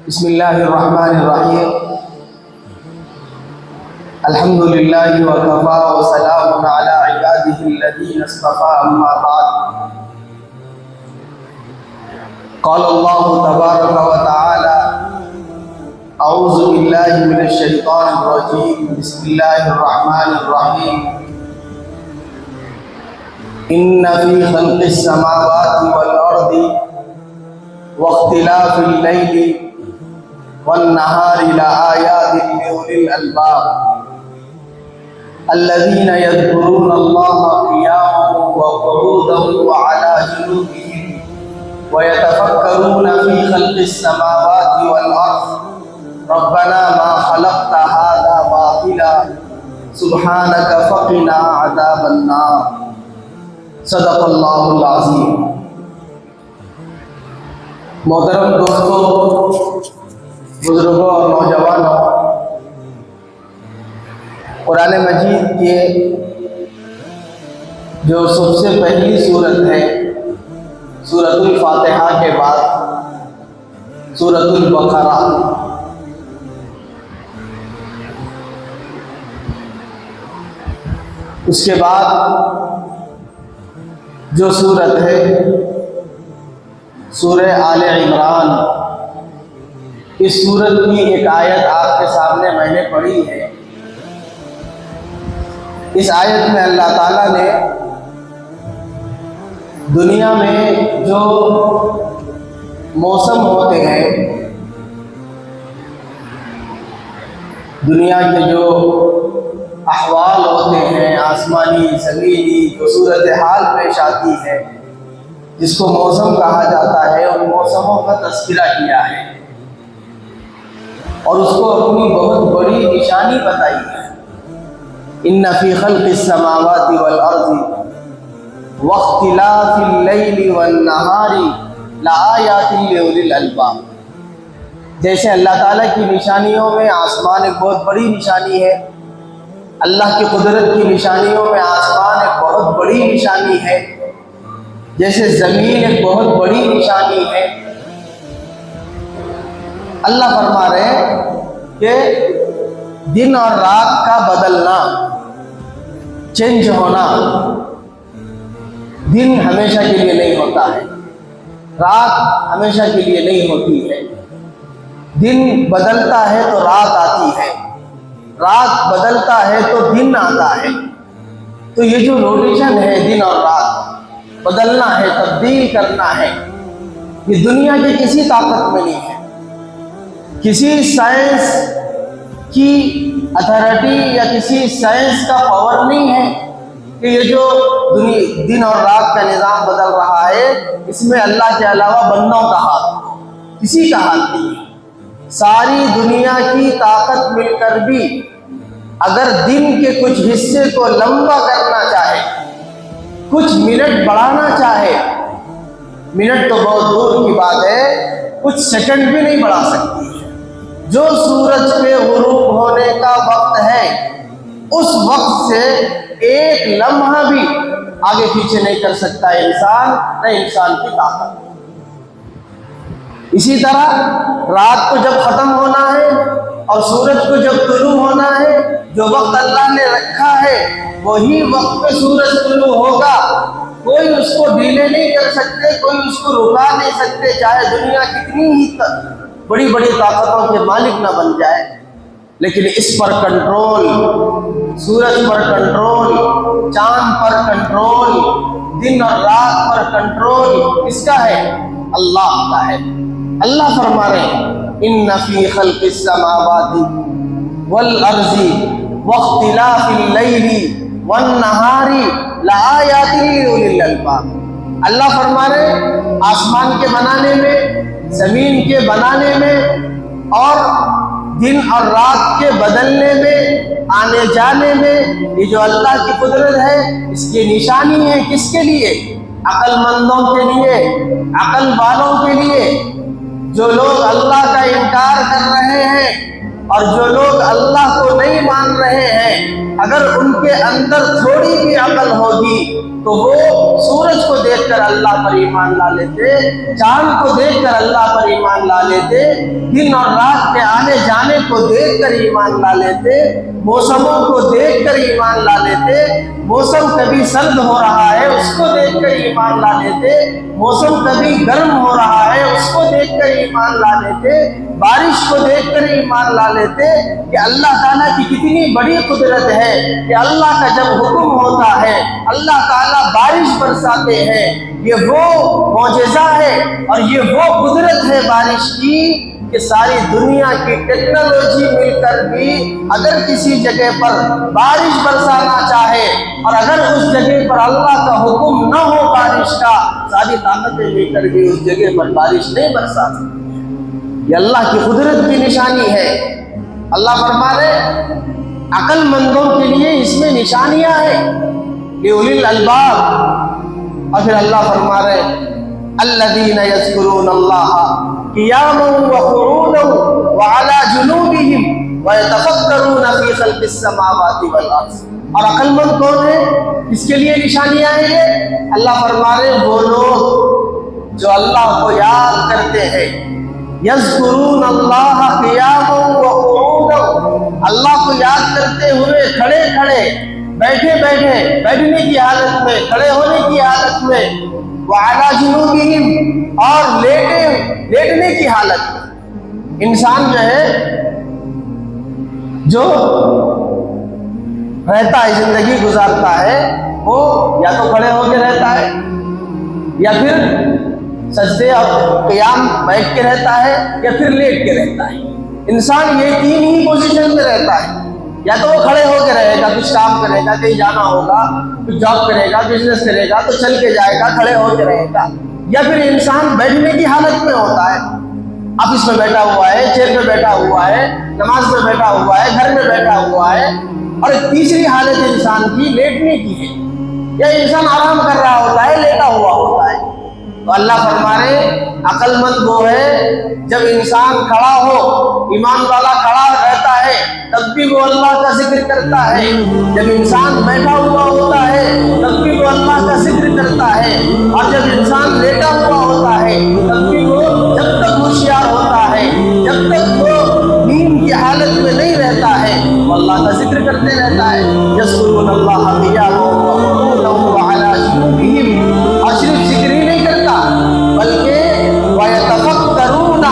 بسم اللہ الرحمن الرحیم الحمد للہ وکفا وسلام علی عبادہ الذین اصطفى اما بعد قال اللہ تبارک وتعالی اعوذ باللہ من الشیطان الرجیم بسم اللہ الرحمن الرحیم ان فی خلق السماوات والارض واختلاف اللیل والنهار لآيات لأولي الألباب الذين يذكرون الله قياما وقعودا وعلى جنوبهم ويتفكرون في خلق السماوات والأرض ربنا ما خلقت هذا باطلا سبحانك فقنا عذاب النار صدق الله العظيم. محترم دوستو، بزرگوں اور نوجوانوں، قرآن مجید کے جو سب سے پہلی سورت ہے سورۃ الفاتحہ کے بعد سورۃ البقرہ، اس کے بعد جو سورت ہے سورہ آل عمران، اس سورت کی ایک آیت آپ کے سامنے میں نے پڑھی ہے. اس آیت میں اللہ تعالیٰ نے دنیا میں جو موسم ہوتے ہیں، دنیا کے جو احوال ہوتے ہیں، آسمانی زمینی جو صورتحال پیش آتی ہے، جس کو موسم کہا جاتا ہے، ان موسموں کا تذکرہ کیا ہے اور اس کو اپنی بہت بڑی نشانی بتائی ہے. ان فی خلق السماوات والارض واختلاف اللیل والنہار لآیات لأولی الالباب. جیسے اللہ تعالیٰ کی نشانیوں میں آسمان ایک بہت بڑی نشانی ہے، اللہ کی قدرت کی نشانیوں میں آسمان ایک بہت بڑی نشانی ہے، جیسے زمین ایک بہت بڑی نشانی ہے. اللہ فرما رہے ہیں کہ دن اور رات کا بدلنا، چینج ہونا، دن ہمیشہ کے لیے نہیں ہوتا ہے، رات ہمیشہ کے لیے نہیں ہوتی ہے. دن بدلتا ہے تو رات آتی ہے، رات بدلتا ہے تو دن آتا ہے. تو یہ جو روٹیشن ہے دن اور رات، بدلنا ہے، تبدیل کرنا ہے، یہ دنیا کی کسی طاقت میں نہیں ہے، کسی سائنس کی اتھارٹی یا کسی سائنس کا پاور نہیں ہے کہ یہ جو دن اور رات کا نظام بدل رہا ہے، اس میں اللہ کے علاوہ بندوں کا ہاتھ، کسی کا ہاتھ نہیں ہے. ساری دنیا کی طاقت مل کر بھی اگر دن کے کچھ حصے کو لمبا کرنا چاہے، کچھ منٹ بڑھانا چاہے، منٹ تو بہت دور کی بات ہے، کچھ سیکنڈ بھی نہیں بڑھا سکتی ہے. جو سورج کے غروب ہونے کا وقت ہے، اس وقت سے ایک لمحہ بھی آگے پیچھے نہیں کر سکتا انسان، نہ انسان کی طاقت. اسی طرح رات کو جب ختم ہونا ہے اور سورج کو جب طلوع ہونا ہے، جو وقت اللہ نے رکھا ہے وہی وقت پہ سورج طلوع ہوگا. کوئی اس کو ڈیلے نہیں کر سکتے، کوئی اس کو رکا نہیں سکتے، چاہے دنیا کتنی ہی بڑی بڑی طاقتوں کے مالک نہ بن جائے. لیکن اس پر کنٹرول، سورج پر کنٹرول، چاند پر کنٹرول، دن اور رات پر کنٹرول کس کا ہے؟ اللہ کا ہے. اللہ فرما رہے ہیں ان فی خلق السماوات والارض واختلاف اللیل والنہار لآیات لأولی الالباب. اللہ فرما رہے ہیں آسمان کے بنانے میں، زمین کے بنانے میں اور دن اور رات کے بدلنے میں، آنے جانے میں، یہ جو اللہ کی قدرت ہے اس کی نشانی ہے. کس کے لیے؟ عقل مندوں کے لیے، عقل والوں کے لیے. جو لوگ اللہ کا انکار کر رہے ہیں، اور جو لوگ اللہ کو نہیں مان رہے ہیں اگر ان کے اندر تھوڑی بھی عقل ہوگی تو وہ سورج کو دیکھ کر اللہ پر ایمان لا لیتے، چاند کو دیکھ کر اللہ پر ایمان لا لیتے، دن اور رات کے آنے جانے کو دیکھ کر ایمان لا لیتے، موسموں کو دیکھ کر ایمان لا لیتے، موسم کبھی سرد ہو رہا ہے اس کو دیکھ کر ایمان لا لیتے، موسم کبھی گرم ہو رہا ہے اس کو دیکھ کر ایمان لا لیتے، بارش کو دیکھ کر ایمان لا لیتے کہ اللہ تعالیٰ کی کتنی بڑی قدرت ہے کہ اللہ کا جب حکم ہوتا ہے اللہ تعالیٰ بارش برساتے ہیں۔ یہ وہ معجزہ ہے اور یہ وہ قدرت ہے بارش کی کہ ساری دنیا کی ٹیکنالوجی مل کر بھی اگر کسی جگہ پر بارش برسانا چاہے اور اگر اس جگہ پر اللہ کا حکم نہ ہو بارش کا، ساری طاقتیں مل کر بھی اس جگہ پر بارش نہیں برسا سکتی۔ یہ اللہ کی قدرت کی نشانی ہے۔ اللہ فرما رہے عقل مندوں کے لیے اس میں نشانیاں ہیں، لِأُولِي الْأَلْبَابِ، اور پھر اللہ فرما رہے الَّذِينَ يَذْكُرُونَ اللَّهَ قِيَامًا وَقُعُودًا وَعَلَى جُنُوبِهِمْ وَيَتَفَكَّرُونَ فِي خَلْقِ السَّمَاوَاتِ وَالْأَرْضِ۔ اور عقل مند کون ہے؟ کس کے لیے نشانیاں ہیں یہ؟ اللہ فرما رہے وہ لوگ جو اللہ کو یاد کرتے ہیں، یذکرون اللہ قیاما وقعودا، اللہ کو یاد کرتے ہوئے کھڑے کھڑے، بیٹھے بیٹھے، بیٹھنے کی حالت میں، کھڑے ہونے کی حالت میں، وعلی جنوبہم، اور لیٹنے کی حالت میں۔ انسان جو ہے جو رہتا ہے، زندگی گزارتا ہے، وہ یا تو کھڑے ہو کے رہتا ہے یا پھر سجدے اور قیام بیٹھ کے رہتا ہے یا پھر لیٹ کے رہتا ہے۔ انسان یہ تین ہی پوزیشن میں رہتا ہے، یا تو وہ کھڑے ہو کے رہے گا، کچھ کام کرے گا، کہیں جانا ہوگا، کچھ جاب کرے گا، بزنس کرے گا تو چل کے جائے گا، کھڑے ہو کے رہے گا، یا پھر انسان بیٹھنے کی حالت میں ہوتا ہے، آفس میں بیٹھا ہوا ہے، چیئر میں بیٹھا ہوا ہے، نماز میں بیٹھا ہوا ہے، گھر میں بیٹھا ہوا ہے، اور ایک تیسری حالت انسان کی لیٹنے کی ہے، یا انسان آرام کر رہا ہوتا ہے، لیٹا ہوا ہوتا ہے۔ تو اللہ فرما رہے عقل مند وہ ہے جب انسان کھڑا ہو، ایمان والا کھڑا رہتا ہے تب بھی وہ اللہ کا ذکر کرتا ہے، جب انسان بیٹھا ہوا ہوتا ہے تب بھی وہ اللہ کا ذکر کرتا ہے، اور جب انسان لیٹا ہوا ہوتا ہے تب بھی وہ جب تک ہوشیار ہوتا ہے، جب تک وہ نیند کی حالت میں نہیں رہتا ہے وہ اللہ کا ذکر کرتے رہتا ہے۔ یذکرون اللہ قیاما وقعودا وعلی جنوبہم، اور صرف ذکر ہی نہیں کرتا بلکہ وَيَتَفَكَّرُونَ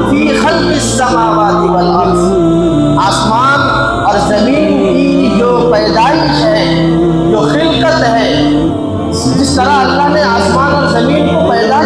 فِي خَلْقِ السَّمَاوَاتِ وَالْأَرْضِ، آسمان اور زمین کی جو پیدائش ہے، جو خلقت ہے، جس طرح اللہ نے آسمان اور زمین کو پیدا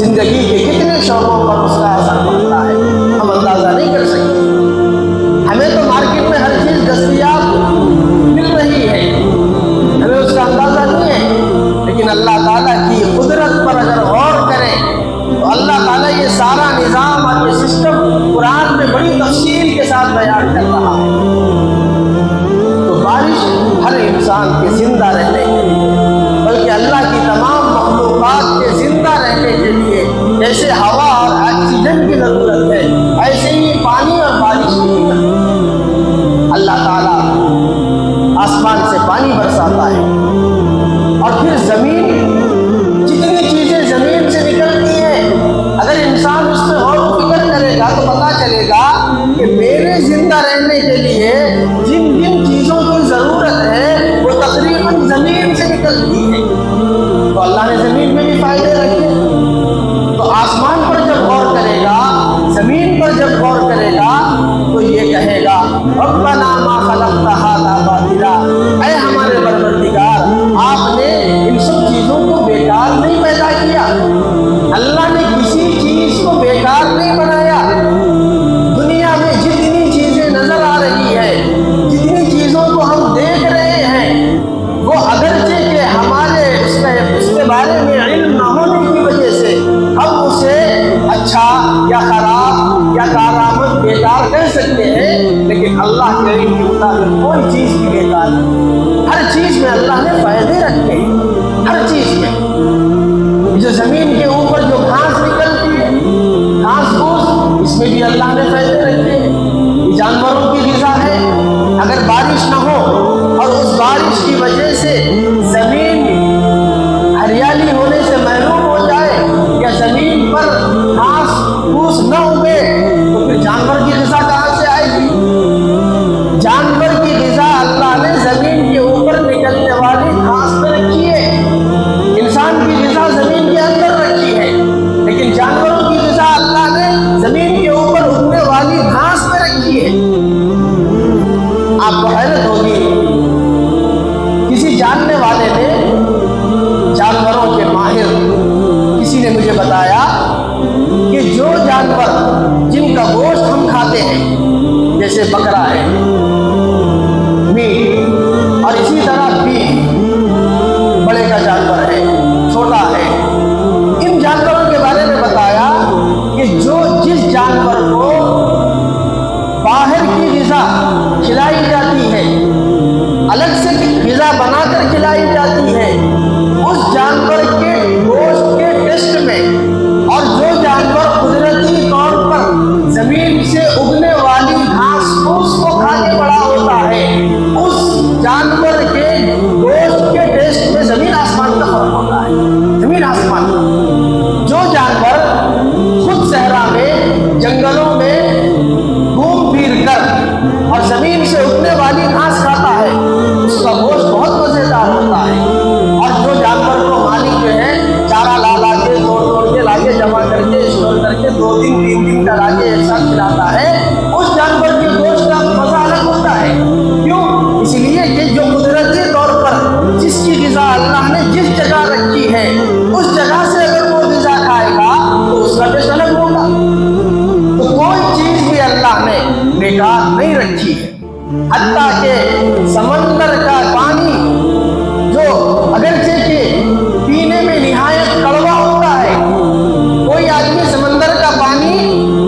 زندگی کے کتنے شعبوں پر اس کا اثر پڑتا ہے ہم اندازہ نہیں کر سکتے۔ ہمیں تو مارکیٹ میں ہر چیز دستیاب مل رہی ہے، ہمیں اس کا اندازہ نہیں ہے، لیکن اللہ تعالیٰ کی قدرت پر اگر غور کریں تو اللہ تعالیٰ یہ سارا نظام اور یہ سسٹم قرآن میں بڑی تفصیل کے ساتھ بیان کر رہا ہے۔ تو بارش ہر انسان کے زندہ رہنے کے لیے، بلکہ اللہ کی تمام مخلوقات کے زندہ رہنے کے لیے جیسے ہوا اور آکسیجن کی ضرورت ہے، ایسے ہی پانی اور بارش کی ضرورت ہے۔ اللہ تعالیٰ آسمان سے پانی برساتا ہے اور پھر زمین، جتنی چیزیں زمین سے نکلتی ہیں، اگر انسان اس میں غور و فکر کرے گا تو پتہ چلے گا کہ میرے زندہ رہنے کے لیے جن جن چیزوں کی ضرورت ہے وہ تقریباً زمین سے نکلتی ہے۔ تو اللہ نے زمین میں بھی فائدے رکھے، تو آسمان پر جب غور کرے گا، زمین پر جب غور کرے گا تو یہ کہے گا ربنا ما خلقت ھذا باطلا، اے ہمارے پروردگار آپ نے ان سب چیزوں کو بیکار نہیں پیدا کیا، اللہ نے کسی چیز کو بیکار نہیں بنایا۔ دنیا میں جتنی چیزیں نظر آ رہی ہے، جتنی چیزوں کو ہم دیکھ رہے ہیں، وہ اگرچہ کہ ہمارے اس کے بارے میں علم نہ ہونے کی وجہ سے ہم اسے اچھا یا خراب یا کارآمد بیکار کہہ سکتے ہیں، لیکن اللہ کے علم کے مطابق کوئی چیز بھی بیکار نہیں۔ ہر چیز میں اللہ نے فائدے رکھے ہیں، ہر چیز میں۔ جو زمین کے اوپر جو گھاس نکلتی ہے، گھاس پھوس، اس میں بھی اللہ نے فائدے رکھے ہیں۔ یہ جانوروں کی غذا ہے۔ اگر بارش نہ ہو اور اس بارش کی وجہ سے زمین ہریالی ہونے سے محروم ہو جائے یا زمین پر گھاس پھوس نہ اگے تو پھر جانور کی غذا کہاں سے آئے گی؟ جانور کی غذا اللہ نے زمین کے اوپر نکلنے والی گھاس پہ رکھی ہے، انسان کی غذا زمین کے اندر رکھی ہے، لیکن جانوروں کی غذا اللہ نے زمین کے اوپر اگنے والی گھاس پہ رکھی ہے۔ آپ کو حیرت ہوگی، کسی جاننے والے نے، جانوروں کے ماہر کسی نے مجھے بتایا کہ جو جانور جن کا گوشت ہم کھاتے ہیں، جیسے بکرا ہے، میٹ، اور اسی طرح بیف، بڑے کا جانور ہے، چھوٹا ہے، ان جانوروں کے بارے میں بتایا کہ جس جانور کو باہر کی غذا کھلائی جاتی ہے، الگ سے غذا بنا کر کھلائی جاتی ہے، اس جانور کے گوشت کے ٹیسٹ میں، اور جو جانور قدرتی طور پر زمین سے اگنے والی گھاس پھوس کو کھا کے بڑا ہوتا ہے، اس جانور کے گوشت کے ٹیسٹ میں زمین آسمان کا فرق ہوتا ہے، زمین آسمان کا۔ جو جانور خود صحرا میں، جنگلوں میں گھوم پھر کر اور زمین سے اگنے والی گھاس کھاتا ہے، اس کا گوشت بہت مزیدار ہوتا ہے، اور جو جانور کو مالک جو ہے چارہ لا کے توڑ کے لا کے جمع کر کے اسٹور کر کے 2 دن 3 دن کا لا کے ایک ساتھ کھلاتا ہے، اس جانور کے گوشت کا مزہ الگ ہوتا ہے۔ کیوں؟ اس لیے کہ جو قدرتی طور پر جس کی غذا اللہ نے جس جگہ رکھی ہے، اس جگہ سے اگر وہ غذا کھائے گا تو اس کا ٹیسٹ الگ ہوگا۔ تو کوئی چیز بھی اللہ نے بیکار نہیں رکھی ہے، حتیٰ کہ سمندر کا پانی جو اگرچہ کہ پینے میں نہایت کڑوا ہوتا ہے، کوئی آدمی سمندر کا پانی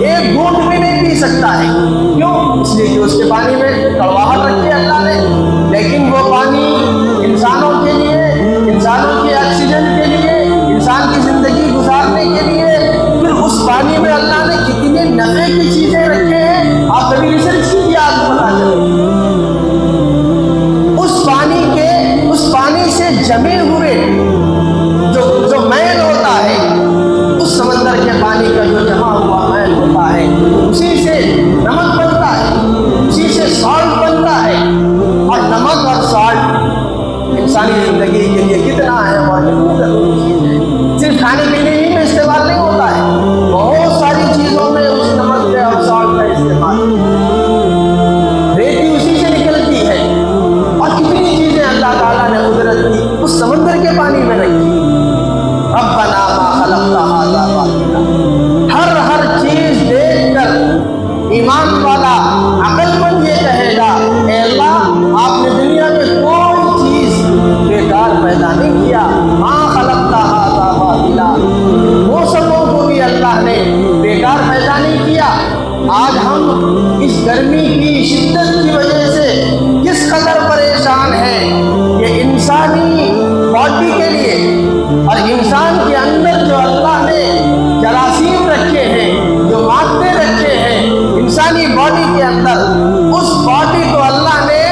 ایک گھونٹ بھی نہیں پی سکتا ہے۔ کیوں؟ اس لیے کہ اس کے پانی میں کڑواہٹ رکھی ہے اللہ نے، لیکن وہ پانی انسانوں کے لیے، انسانوں کے آکسیجن کے لیے، انسان کی زندگی گزارنے کے لیے، پھر اس پانی میں اللہ نے کتنے نفع کی چیزیں رکھے ہیں، آپ کبھی ریسرچ کیجیے، آپ کو پتا چلے۔ اس پانی سے جمے ہوئے جو میل ہوتا ہے، اس سمندر کے پانی کا جو جمع ہوا میل ہوتا ہے، اسی سے نمک بنتا ہے، اسی سے سالٹ بنتا ہے، اور نمک اور سالٹ انسانی زندگی کے لیے کتنا ہے اور کتنا ضروری چیز ہے۔ صرف کھانے پینے ہی میں استعمال نہیں ہوتا ہے، بہت ساری چیزوں میں اس نمک ہر چیز دیکھ کر ایمان والا عقل مند یہ کہے گا اے اللہ آپ نے دنیا میں کوئی چیز بیکار پیدا نہیں کیا، ما خلقتہا باطلا، موسموں کو بھی اللہ نے بیکار پیدا نہیں کیا۔ آج ہم اس گرمی کی شدت کی وجہ سے کس قدر پریشان ہیں، یہ انسانی باڈی کے لیے اور انسان کے اندر جو اللہ نے جراثیم رکھے ہیں، جو مادے رکھے ہیں انسانی باڈی کے اندر، اس باڈی کو اللہ نے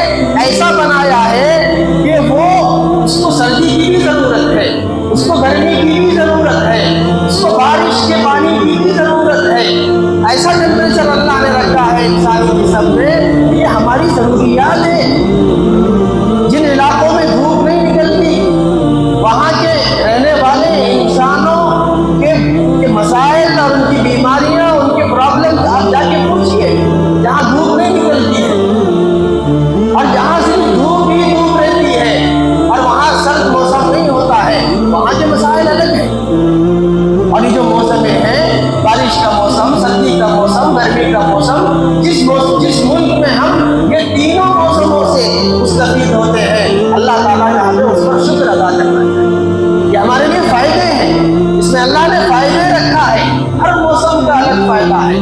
ایسا بنایا ہے کہ وہ اس کو سردی کی بھی ضرورت ہے، اس کو گرمی کی بھی ضرورت ہے، اس کو بارش کے پانی کی بھی ضرورت ہے۔ ایسا ٹیمپریچر اللہ نے رکھا ہے انسانی جسم میں، یہ ہماری ضروریات ہے۔ جن علاقوں میں دھوپ نہیں نکلتی وہاں کے رہنے والے انسانوں کے مسائل اور ان کی بیماریاں، ان کے پرابلم آپ جا کے پوچھیے، جہاں دھوپ نہیں نکلتی ہے اور جہاں صرف دھوپ ہی دھوپ رہتی ہے اور وہاں سرد موسم نہیں ہوتا ہے، وہاں کے مسائل الگ ہیں۔ اور یہ جو موسم ہے، بارش کا موسم، سردی کا موسم، گرمی کا موسم، جس ملک میں ہم یہ تینوں موسموں سے مستفید ہوتے ہیں، اللہ تعالیٰ نے ہمیں اس پر شکر ادا کرنا چاہیے۔ یہ ہمارے لیے فائدے ہیں، اس میں اللہ نے فائدے رکھا ہے، ہر موسم کا الگ فائدہ ہے،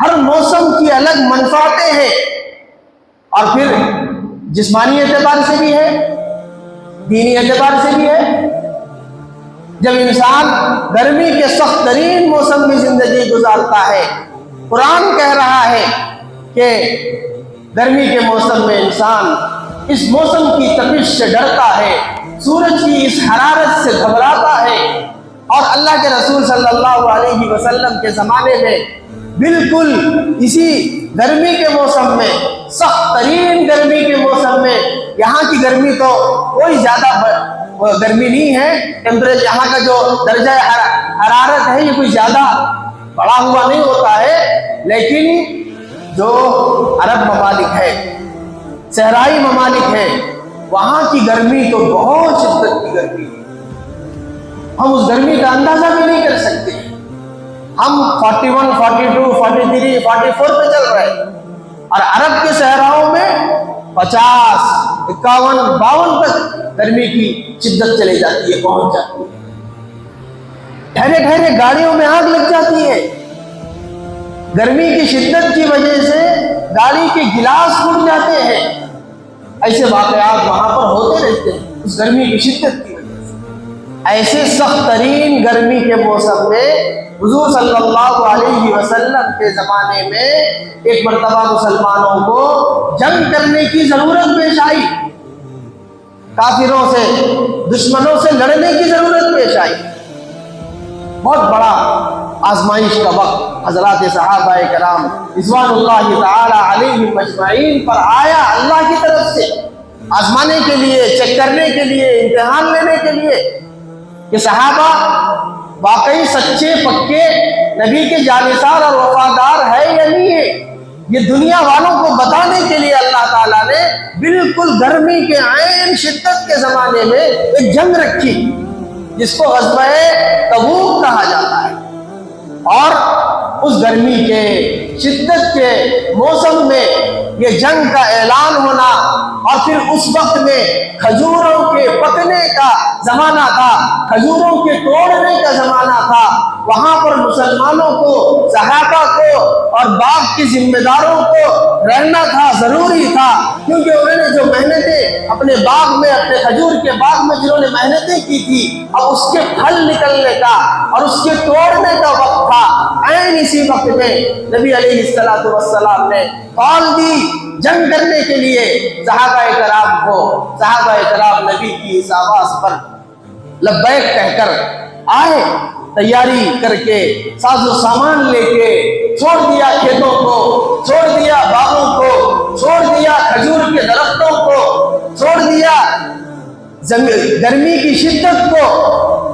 ہر موسم کی الگ منفعتیں ہیں، اور پھر جسمانی اعتبار سے بھی ہے، دینی اعتبار سے بھی ہے۔ جب انسان گرمی کے سخت ترین موسم میں زندگی گزارتا ہے، قرآن کہہ رہا ہے کہ گرمی کے موسم میں انسان اس موسم کی تپش سے ڈرتا ہے، سورج کی اس حرارت سے گھبراتا ہے، اور اللہ کے رسول صلی اللہ علیہ وسلم کے زمانے میں بالکل اسی گرمی کے موسم میں، سخت ترین گرمی کے موسم میں، یہاں کی گرمی تو کوئی زیادہ گرمی نہیں ہے، ٹیمپریچر یہاں کا جو درجہ حرارت ہے یہ کوئی زیادہ بڑا ہوا نہیں ہوتا ہے، لیکن جو عرب ممالک ہے، صحرائی ممالک ہے، وہاں کی گرمی تو بہت شدت کی گرمی ہے، ہم اس گرمی کا اندازہ بھی نہیں کر سکتے۔ ہم 41، 42، 43، 44 پہ چل رہے ہیں، اور عرب کے صحراؤں میں 50، 51، 52 تک گرمی کی شدت چلی جاتی ہے، پہنچ جاتی ہے۔ ٹھہرے ٹھہرے گاڑیوں میں آگ لگ جاتی ہے، گرمی کی شدت کی وجہ سے گاڑی کے گلاس ٹوٹ جاتے ہیں۔ ایسے واقعات وہاں پر ہوتے رہتے ہیں اس گرمی کی شدت کی وجہ سے۔ ایسے سخت ترین گرمی کے موسم میں حضور صلی اللہ علیہ وسلم کے زمانے میں ایک مرتبہ مسلمانوں کو جنگ کرنے کی ضرورت پیش آئی، کافروں سے، دشمنوں سے لڑنے کی ضرورت پیش آئی۔ بہت بڑا آزمائش کا وقت حضرات صحابہ کرام رضوان اللہ تعالی علیہم اجمعین پر آیا، اللہ کی طرف سے آزمانے کے لیے، چیک کرنے کے لیے، امتحان لینے کے لیے کہ صحابہ واقعی سچے پکے نبی کے جانثار اور وفادار ہے یا نہیں ہے۔ یہ دنیا والوں کو بتانے کے لیے اللہ تعالیٰ نے بالکل گرمی کے عین شدت کے زمانے میں ایک جنگ رکھی جس کو غزوہ تبوک کہا جاتا ہے، اور اس گرمی کے شدت کے موسم میں یہ جنگ کا اعلان ہونا، اور پھر اس وقت میں کھجوروں کے پکنے کا زمانہ تھا، کھجوروں کے توڑنے کا زمانہ تھا۔ وہاں پر مسلمانوں کو، صحابہ کو اور باغ کے ذمہ داروں کو رہنا تھا، ضروری تھا، کیونکہ انہوں نے جو محنتیں اپنے باغ میں، اپنے کھجور کے باغ میں جنہوں نے محنتیں کی تھی، اب اس کے پھل نکلنے کا اور اس کے توڑنے کا وقت تھا۔ عین اسی وقت میں نبی علیہ السلام نے کال دی جنگ کرنے کے لیے صحابہ کرام کو۔ صحابہ کرام نبی کی اس آواز پر لبیک کہہ کر آئے، تیاری کر کے، ساز و سامان لے کے، چھوڑ دیا کھیتوں کو، چھوڑ دیا باغوں کو، چھوڑ دیا کھجور کے درختوں کو، چھوڑ دیا گرمی کی شدت کو،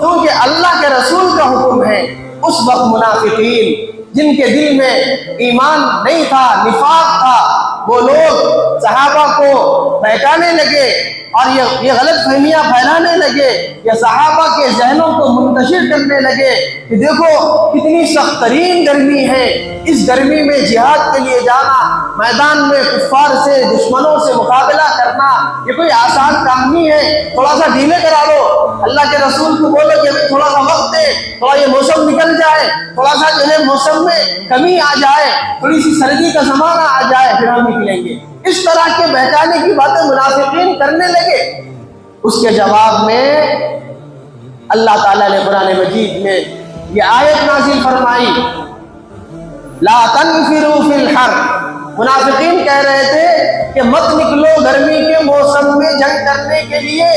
کیونکہ اللہ کے رسول کا حکم ہے۔ اس وقت منافقین جن کے دل میں ایمان نہیں تھا، نفاق تھا، وہ لوگ صحابہ کو بہکانے لگے اور یہ غلط فہمیاں پھیلانے لگے، یہ صحابہ کے ذہنوں کو منتشر کرنے لگے کہ دیکھو کتنی سخت ترین گرمی ہے، اس گرمی میں جہاد کے لیے جانا، میدان میں کفار سے دشمنوں سے مقابلہ کرنا یہ کوئی آسان کام نہیں ہے، تھوڑا سا ڈھیلے کرا لو، اللہ کے رسول کو بولو کہ تھوڑا سا وقت دے، تھوڑا یہ موسم نکل جائے، تھوڑا سا جو ہے موسم میں کمی آ جائے، تھوڑی سی سردی کا زمانہ آ جائے پھر ہم نکلیں گے۔ اس طرح کے بہکانے کی باتیں منافقین کرنے لگے۔ اس کے جواب میں اللہ تعالیٰ نے قرآن مجید میں یہ آیت نازل فرمائی، لا تنفروا فی الحر۔ منافقین کہہ رہے تھے کہ مت نکلو گرمی کے موسم میں جنگ کرنے کے لیے،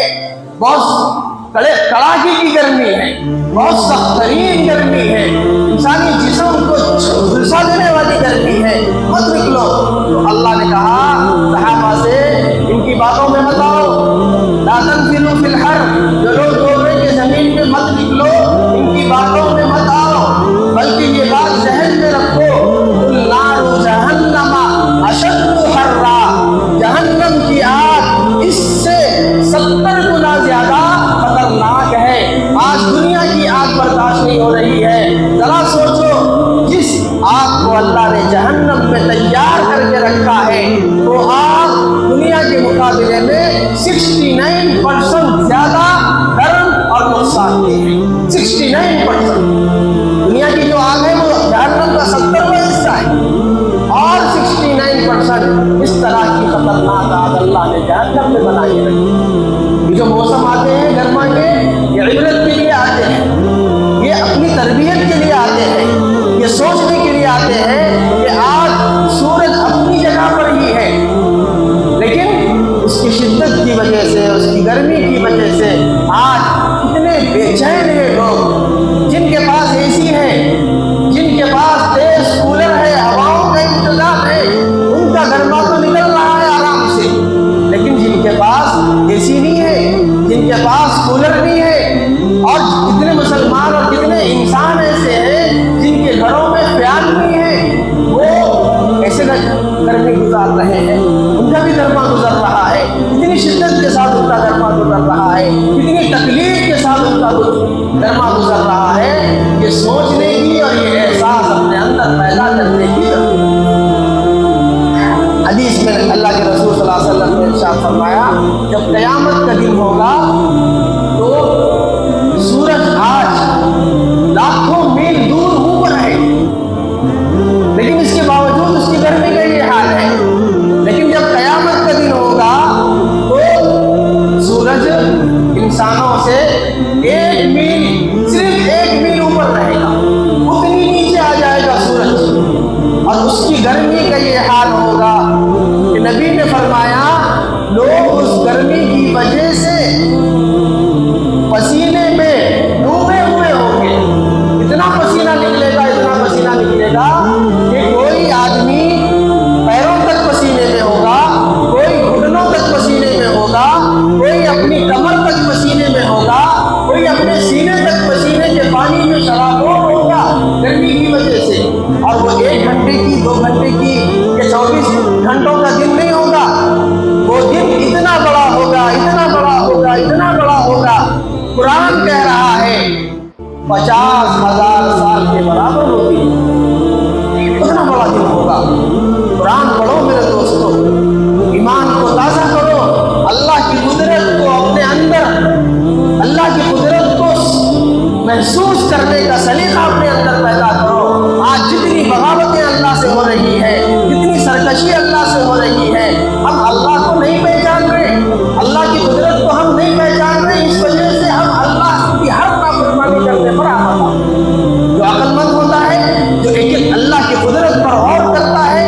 بہت کڑاکے کی گرمی ہے، بہت سخت ترین گرمی ہے، انسانی جسم کو جھلسا دینے والی گرمی ہے، مت نکلو۔ تو اللہ نے کہا صحابہ سے ان کی باتوں میں مت آؤ، لا تنفروا فی الحر، جو لوگ بول رہے ہیں کہ زمین میں مت نکلو ان کی باتوں میں مت آؤ، بلکہ یہ بات ذہن میں رکھو، قل نار جہنم اشد حرا، جہنم کی آگ اس سے 70 گنا زیادہ خطرناک ہے۔ آج دنیا کی آگ برداشت نہیں ہو رہی ہے، ذرا سوچو جس آگ کو اللہ نے جہنم میں تیار کر کے رکھا ہے وہ آگ دنیا کے مقابلے میں 69% زیادہ گرم اور نقصان دہ ہے۔ 69% دنیا کی جو آگ ہے وہ جہنم کا 70واں حصہ ہے، اور 69% اس طرح کی خطرناک آگ اللہ نے جہنم میں بنائی رکھی۔ یہ جو موسم آتے ہیں گرما کے یہ عبرت کے لیے آتے ہیں، یہ اپنی تربیت کے لیے آتے ہیں، یہ سوچنے کے لیے آتے ہیں کہ آج سورج اپنی جگہ پر ہی ہے لیکن اس کی شدت کی وجہ سے، اس کی گرمی کی وجہ سے آج کتنے بے چین ہیں لوگ، جن کے پاس اے سی ہے، جن کے پاس تیز کولر ہے، ہواؤں کا انتظام ہے، ان کا گرما تو نکل رہا ہے آرام سے، لیکن جن کے پاس اے سی نہیں ہے، جن کے پاس کولر نہیں ہے، اور کتنے مسلمان اور کتنے انسان ایسے ہیں جن کے گھروں میں فیان نہیں ہے، وہ ایسے گرمی گزار رہے ہیں، ان کا بھی گرما گزر رہا ہے، اتنی شدت کے ساتھ ان کا گرما گزر رہا ہے، اتنی تکلیف کے ساتھ ان کا گرما گزر رہا ہے۔ یہ سوچنے کی اور یہ احساس اپنے اندر پیدا کرنے کی ضرورت ہے۔ حدیث میں اللہ کے رسول صلی اللہ علیہ وسلم نے ارشاد فرمایا جب قیامت کا دن ہوگا تو سورج آج لاکھوں میل دور اوپر ہے لیکن اس کے باوجود اس کی گرمی کا یہ حال ہے، لیکن جب قیامت کا دن ہوگا تو سورج انسانوں سے 1 میل، صرف 1 میل اوپر رہے گا، اتنی نیچے آ جائے گا سورج، اور اس کی گرمی کا یہ حال ہوگا کہ نبی نے فرمایا لوگ اس گرمی کی وجہ سے پسینے میں ڈوبے ہوئے ہوں گے، اتنا پسینہ نکلے گا، اتنا پسینہ نکلے گا کہ کوئی آدمی پیروں تک پسینے میں ہوگا، کوئی گھٹنوں تک پسینے میں ہوگا، کوئی اپنی کمر تک پسینے میں ہوگا، کوئی اپنے سینے تک پسینے کے پانی میں شرابور ہوگا گرمی کی وجہ سے، اور وہ 1 گھنٹے کی 2 گھنٹے کی یا 24 گھنٹوں کا دن نہیں ہوگا، وہ دن اتنا بڑا ہوگا، اتنا بڑا ہوگا، اتنا بڑا ہوگا، قرآن کہہ رہا ہے 50,000 سال کے برابر ہوگی، اتنا بڑا دن ہوگا۔ قرآن پڑھو میرے دوستو، ایمان کو تازہ کرو، اللہ کی قدرت کو اپنے اندر، اللہ کی قدرت کو محسوس کرنے کا سلیقہ اپنے اندر پیدا کرو۔ آج جتنی بغاوتیں اللہ سے ہو رہی ہے، جتنی سرکشی اللہ سے ہو رہی ہے، ہم اللہ کو نہیں پہچان رہے، اللہ کی قدرت کو ہم نہیں پہچان رہے، اس وجہ سے ہم اللہ کی ہر نافرمانی کرنے پر آمادہ۔ جو عقل مند ہوتا ہے، جو ایک اللہ کی قدرت پر غور کرتا ہے،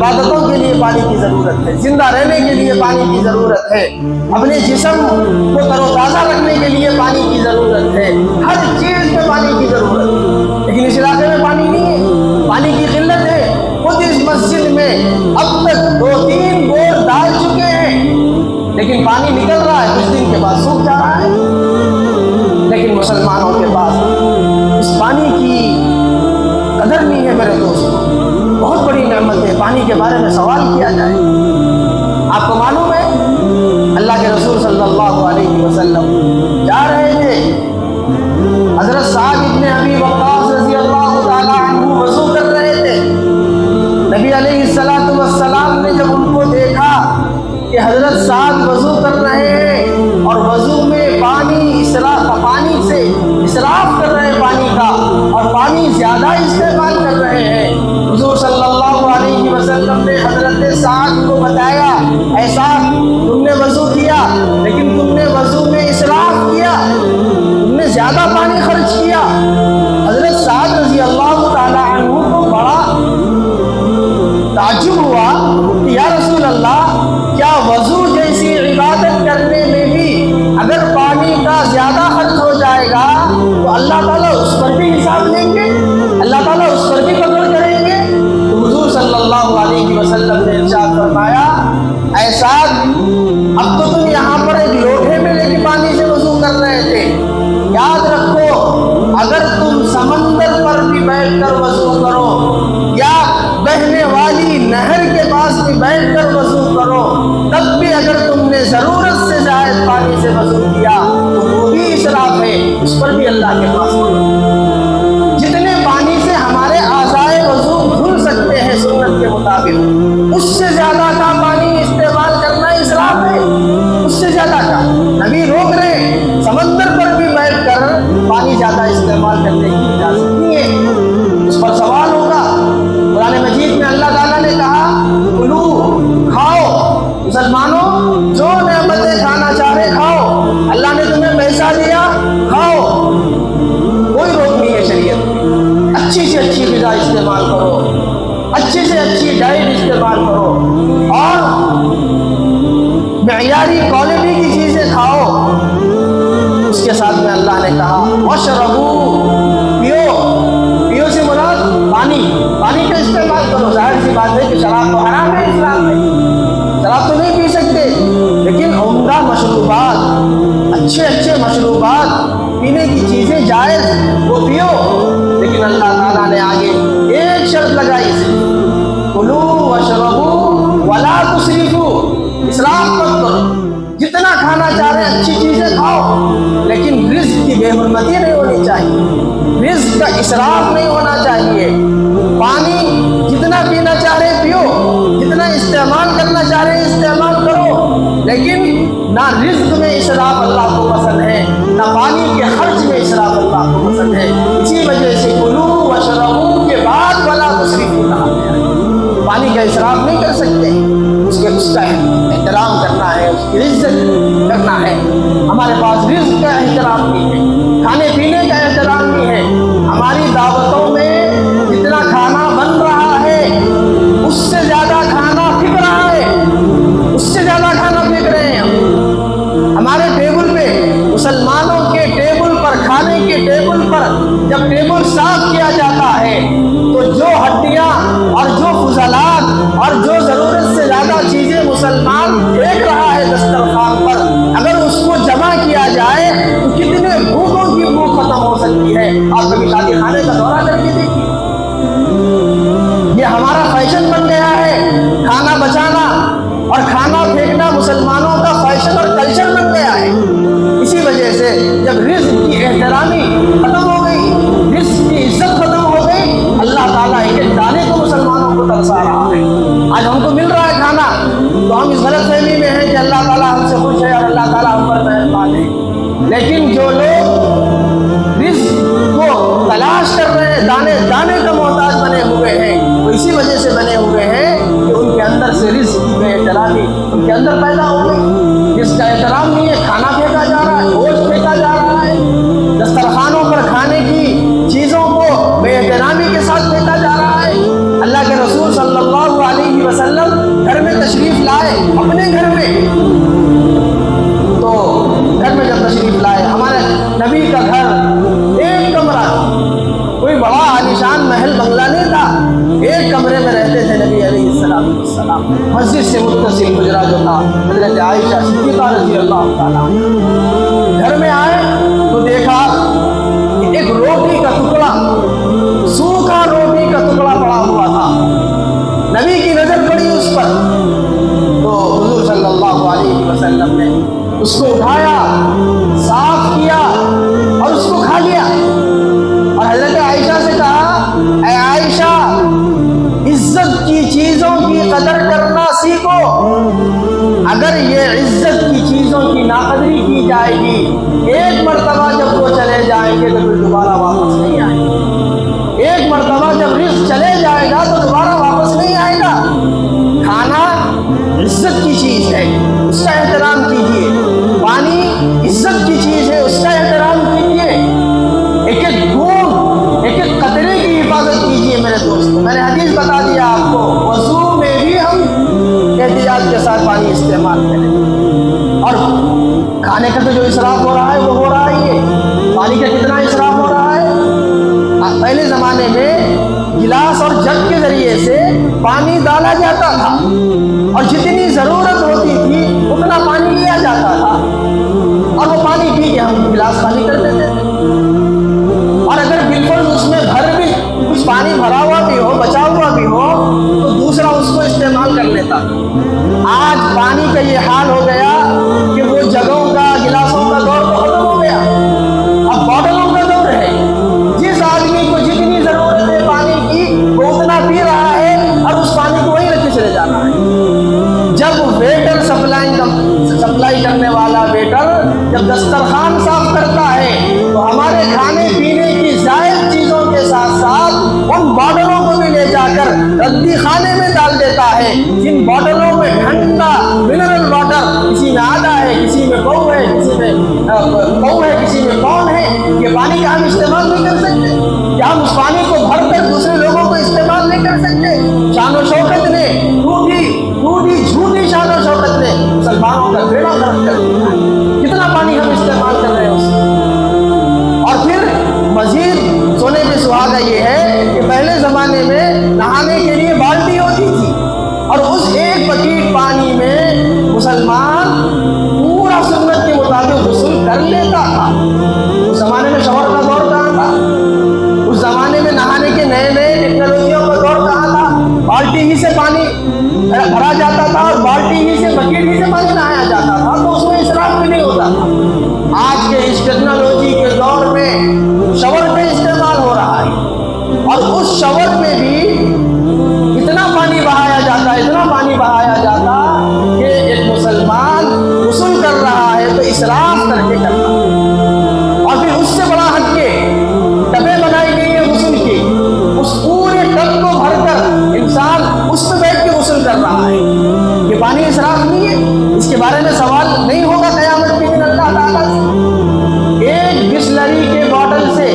عبادتوں کے لیے پانی کی ضرورت ہے، زندہ رہنے کے لیے پانی کی ضرورت ہے، اپنے جسم کو تر و تازہ رکھنے کے لیے پانی کی ضرورت ہے، ہر چیز میں پانی کی ضرورت ہے۔ لیکن اس علاقے میں پانی نہیں ہے، پانی کی قلت ہے۔ خود اس مسجد میں اب تک 2-3 بور ڈال چکے ہیں، لیکن پانی نکل رہا ہے، کچھ دن کے بعد سوکھ جا رہا ہے۔ لیکن مسلمانوں کے پاس اس پانی کی قدر نہیں ہے میرے دوست۔ بہت بڑی نعمت ہے، پانی کے بارے میں سوال کیا جائے۔ آپ کو معلوم ہے اللہ کے رسول صلی اللہ علیہ وسلم جا رہے تھے، حضرت سعد ابن ابی وقاص رضی اللہ تعالی عنہ وضو کر رہے تھے۔ نبی علیہ السلام نے جب ان کو دیکھا کہ حضرت سعد وضو کر رہے ہیں اور وضو میں پانی سے اسراف کر رہے ہیں پانی کا، اور پانی زیادہ استعمال کر رہے ہیں، حضور صلی اللہ علیہ وسلم نے حضرت سعد کو بتایا، ایسا تم نے وضو کیا لیکن تم نے وضو میں اسراف کیا، تم نے زیادہ پانی خرچ کیا۔ حضرت سعد رضی اللہ تعالی عنہ کو بڑا تعجب ہوا کہ یا رسول اللہ، کیا وضو جیسی عبادت کرنے میں بھی اگر پانی کا زیادہ خرچ ہو جائے گا تو اللہ تعالیٰ اس پر بھی حساب لیں گے، اللہ تعالیٰ اس پر بھی قدر کریں گے؟ تو حضور صلی اللہ علیہ وسلم نے ارشاد فرمایا، اے سعد، اب تو تم یہاں پر ایک لوٹے میں لے کے پانی سے وضو کر رہے تھے، یاد رکھو اگر تم سمندر پر بھی بیٹھ کر وضو کرو یا بہنے والی نہر کے پاس بھی بیٹھ کر وضو کرو، تب بھی اگر تم نے ضرورت سے زائد پانی سے وضو کیا تو وہ بھی اسراف ہے، اس پر بھی اللہ کے پاس جتنے پانی سے ہمارے اعضائے وضو دھل سکتے ہیں سنت کے مطابق، اس سے زیادہ کا پانی استعمال کرنا اسراف ہے، اس سے زیادہ کا نبی روک رہے ہیں۔ سمندر پر بھی بیٹھ کر پانی زیادہ استعمال کرنے کی اجازت نہیں ہے، اس پر سوال ہوگا۔ قرآن مجید میں اللہ تعالیٰ نے کہا، کلو، کھاؤ، مسلمانوں جو نعمتیں کھانا چاہ رہے کھاؤ، اللہ نے تمہیں پیسہ دیا کھاؤ، کوئی روک نہیں ہے شریعت میں۔ اچھی سے اچھی غذا استعمال کرو، اچھی سے اچھی ڈائٹ استعمال کرو، اور معیاری کوالٹی کی چیزیں کھاؤ۔ اس کے ساتھ میں اللہ نے کہا وَاشْرَبُوا، پیو سے مراد پانی کا استعمال کرو۔ ظاہر سی بات ہے کہ شراب تو حرام ہے اسلام میں، شراب تو نہیں پی سکتے، لیکن عمدہ مشروبات، اچھے مشروبات، پینے کی چیزیں جائز وہ پیو۔ لیکن اللہ تعالیٰ نے آگے ایک شرط لگائی، کلوا واشربوا ولا تسرفوا، اسراف مت کرو، جتنا کھانا چاہ رہے اچھی چیزیں کھاؤ، لیکن رزق کی بے حرمتی نہیں ہونی چاہیے، رزق کا اسراف نہیں ہونا چاہیے۔ پانی جتنا پینا چاہ رہے پیو، جتنا استعمال کرنا چاہ رہے استعمال کرو، لیکن نہ رزق میں اسراف اللہ کو پسند ہے، نہ پانی کے خرچ میں اسراف اللہ کو پسند ہے۔ اسی وجہ سے کلو واشربوا کے بعد ولا تسرفوا کہا گیا ہے۔ پانی کا اسراف نہیں کر سکتے، اس کا احترام کرنا ہے، اس کی عزت کرنا ہے۔ ہمارے پاس رزق کا احترام نہیں ہے، کھانے پینے کا احترام نہیں ہے۔ ہماری دعوتوں میں جتنا کھانا بن رہا ہے اس سے زیادہ کھانا پھک رہا ہے، اس سے زیادہ کھانا پھینک رہے ہیں ہمارے ٹیبل پہ۔ مسلمانوں کے ٹیبل پر، کھانے کے ٹیبل پر جب ٹیبل صاف کیا جاتا ہے تو جو ہڈیاں اور جو فضلات اور جو ضرورت سے زیادہ چیزیں مسلمان پھینک رہا ہے دسترخوان پر، اگر اس کو جمع کیا جائے تو کتنے بھوکوں کی بھوک ختم ہو سکتی ہے۔ آپ کبھی شادی خانے کا دورہ کر کے دیکھیے، یہ ہمارا فیشن بن گیا ہے، کھانا بچانا اور کھانا پھینکنا مسلمانوں کا فیشن اور کلچر بن گیا ہے۔ اسی وجہ سے جب رزق کی احترامی ختم ہو گئی، رزق کی عزت ختم ہو گئی، اللہ تعالیٰ ایک دانے کو مسلمانوں کو ترسا رہا ہے۔ آج ہم کو مل رہا ہے کھانا تو ہم اس غلط فہمی میں ہیں کہ اللہ تعالیٰ ہم سے خوش ہے اور اللہ تعالیٰ ہم پر مہربان ہے، لیکن جو لوگ رزق کو تلاش کر رہے ہیں، دانے دانے کا محتاج بنے ہوئے ہیں، وہ اسی وجہ سے بنے ہوئے ہیں کہ ان کے اندر سے رزق کی بے احترامی ان کے اندر پیدا ہو گئی۔ رزق کا احترام نہیں ہے، کھانا پھینکا جا رہا ہے، گوشت پھینکا جا رہا ہے، دسترخوانوں پر کھانے کی چیزوں کو بے احترامی کے ساتھ پھینکا جا رہا ہے۔ اللہ کے رسول صلی اللہ علیہ وسلم محل بنگلہ نہیں تھا، ایک کمرے میں رہتے تھے نبی علیہ السلام۔ مسجد سے متصل حجرہ جو تھا حضرت عائشہ صدیقہ رضی اللہ تعالیٰ گھر میں آئے تو دیکھا کہ ایک روٹی کا ٹکڑا، سوکھا روٹی کا ٹکڑا پڑا ہوا تھا۔ نبی کی نظر پڑی اس پر تو حضور صلی اللہ علیہ وسلم نے اس کو اٹھایا، صاف کیا اور اس کو کھا لیا، اور حضرت عائشہ سے کہا اے عائشہ عزت کی چیزوں کی قدر کرنا سیکھو، اگر یہ عزت کی چیزوں کی ناقدری کی جائے گی، ایک مرتبہ جب وہ چلے جائیں گے تو پھر دوبارہ واپس نہیں آئیں گے۔ ایک مرتبہ جب رزق چلے جائے گا تو دوبارہ واپس نہیں آئے گا۔ کھانا عزت کی چیز ہے، اس کا احترام کیجیے۔ پانی عزت کی چیز ہے، اس کا احترام کیجیے۔ ایک ایک بوند، ایک ایک قطرے کی حفاظت کیجیے میرے دوست۔ میں نے حدیث بتا دیا آپ کو، وضو میں بھی ہم احتیاط کے ساتھ پانی استعمال کریں۔ اور کھانے کا تو جو اسراف ہو رہا ہے وہ ہو رہا ہی ہے۔ پانی کا کتنا اسراف ہو رہا ہے؟ پہلے زمانے میں گلاس اور جگ کے ذریعے سے پانی ڈالا جاتا تھا، اور جتنی ضرورت ہوتی تھی اتنا پانی لیا جاتا تھا، اور وہ پانی پی کے ہم گلاس خالی کر دیتے تھے۔ اور اگر بالکل اس میں بھر بھی کچھ پانی بھرا ہوا بھی ہو، بچا ہوا بھی ہو، تو دوسرا اس کو استعمال کر لیتا تھا۔ آج پانی کا یہ حال ہو گیا کہ وہ جگوں کا، گلاسوں کا دور تو ختم ہو گیا، اب باٹلوں کا دور ہے۔ جس آدمی کو جتنی ضرورت ہے پانی کی وہ اتنا پی رہا ہے، اور اس پانی کو وہیں رکھ کے چلے جانا ہے۔ جب ویٹر سپلائی کرنے والا ویٹر جب دسترخوان صاف کرتا ہے تو ہمارے کھانے پینے کی زائد چیزوں کے ساتھ ساتھ ان باٹلوں کو بھی لے جا کر ردی خانے میں ڈال دیتا ہے، جن باٹلوں میں ٹھنڈا منرل واٹر کسی میں آدھا ہے، کسی میں پو ہے، کسی میں کسی میں کون ہے۔ یہ پانی کا ہم استعمال نہیں کر سکتے؟ کیا ہم اس پانی کو بھر کر دوسرے لوگوں کو استعمال نہیں کر سکتے؟ شان و شوکت نے ٹوٹی جھوٹی شان و شوکت نے مسلمانوں کا بیڑا غرق کر دیا ہے۔ کتنا پانی ہم استعمال کر رہے ہیں اس میں۔ اور پھر مزید سونے پہ سہاگا یہ ہے کہ پہلے زمانے میں نہانے کے لیے بالٹی ہوتی تھی، اور اس ایک بکیٹ پانی میں مسلمان پورا سنت کے مطابق غسل کر لیتا تھا۔ اس زمانے میں شاور کا دور کہاں تھا؟ اس زمانے میں نہانے کے نئے نئے ٹیکنالوجیوں کا دور کہاں تھا؟ بالٹی ہی سے پانی بھرا جاتا تھا، اور بالٹی ہی سے، بکیٹ ہی سے پانی نہایا جاتا تھا، تو اس میں اسراف بھی نہیں ہوتا تھا۔ آج کے اس ٹیکنالوجی کے دور میں شاور کا استعمال ہو رہا ہے، اور اس شاور میں بھی اتنا پانی بہایا جاتا کہ ایک مسلمان غسل کر رہا ہے تو اسراف کر کے کرتا ہے۔ اور پھر اس سے بڑا ہٹ کے ٹبیں بنائی گئی ہیں غسل کی، اس پورے ٹب کو بھر کر انسان اس پہ بیٹھ کے غسل کر رہا ہے۔ یہ پانی اسراف نہیں ہے؟ اس کے بارے میں سوال نہیں ہوگا قیامت کے دن اللہ تعالیٰ سے؟ ایک بسلری کے باٹل سے،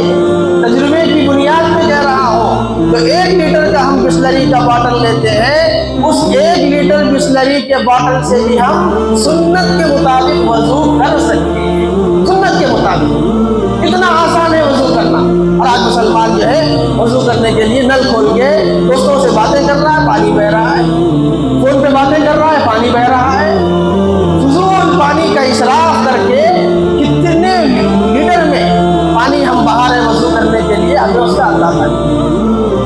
تجربے کی بنیاد پہ کہہ رہا ہوں، تو 1 لیٹر کا ہم بسلری کا باٹل لیتے ہیں، اس 1 لیٹر بسلری کے باٹل سے بھی ہم سنت کے مطابق وضو کر سکتے ہیں۔ سنت کے مطابق اتنا آسان ہے وضو کرنا۔ اور آج مسلمان جو ہے وضو کرنے کے لیے نل کھول کے دوستوں سے باتیں کر رہا ہے، پانی بہ رہا ہے، فون پہ باتیں کر رہا ہے، پانی بہ رہا ہے۔ فضول پانی کا اسراف کر کے کتنے لیٹر میں پانی ہم بہا رہے ہیں وضو کرنے کے لیے، ہمیں اس کا اندازہ نہیں۔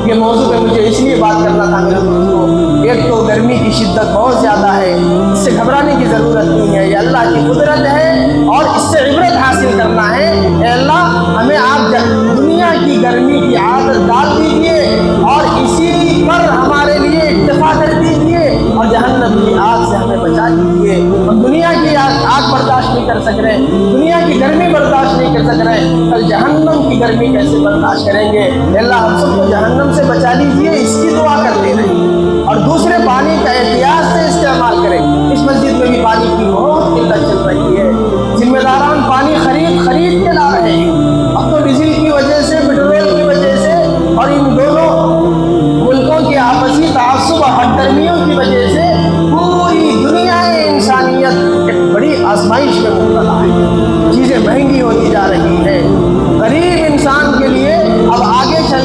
یہ موضوع پہ مجھے اس لیے بات کرنا تھا میرے دوستوں، ایک تو گرمی کی شدت بہت زیادہ ہے، اس سے گھبرانے کی ضرورت نہیں ہے، یہ اللہ کی قدرت ہے، اور اس سے عبرت حاصل کرنا ہے۔ اے اللہ ہمیں آپ دنیا کی گرمی کی عادت ڈال دیجیے، اور اسی پر ہمارے لیے اکتفا کر دیجیے، اور جہنم کی آگ سے ہمیں بچا دیجیے۔ ہم دنیا کی آگ برداشت نہیں کر سک رہے، دنیا کی گرمی برداشت نہیں کر سک رہے، کل جہنم کی گرمی کیسے برداشت کریں گے؟ اے اللہ ہم سب کو جہنم سے بچا لیجیے، اس کی دعا کرتے رہیں، اور دوسرے پانی کا احتیاط سے استعمال کریں۔ اس مسجد میں بھی پانی کی بہت قلت چل رہی ہے، ذمہ داران پانی خرید کے لا رہے ہیں۔ اب تو ڈیزل کی وجہ سے، پیٹرول کی وجہ سے، اور ان دونوں ملکوں کی آپسی تعصب اور ہٹ درمیوں کی وجہ سے پوری دنیا انسانیت ایک بڑی آزمائش میں مبتلا ہے۔ چیزیں مہنگی ہوتی جا رہی ہیں، غریب انسان کے لیے اب آگے چل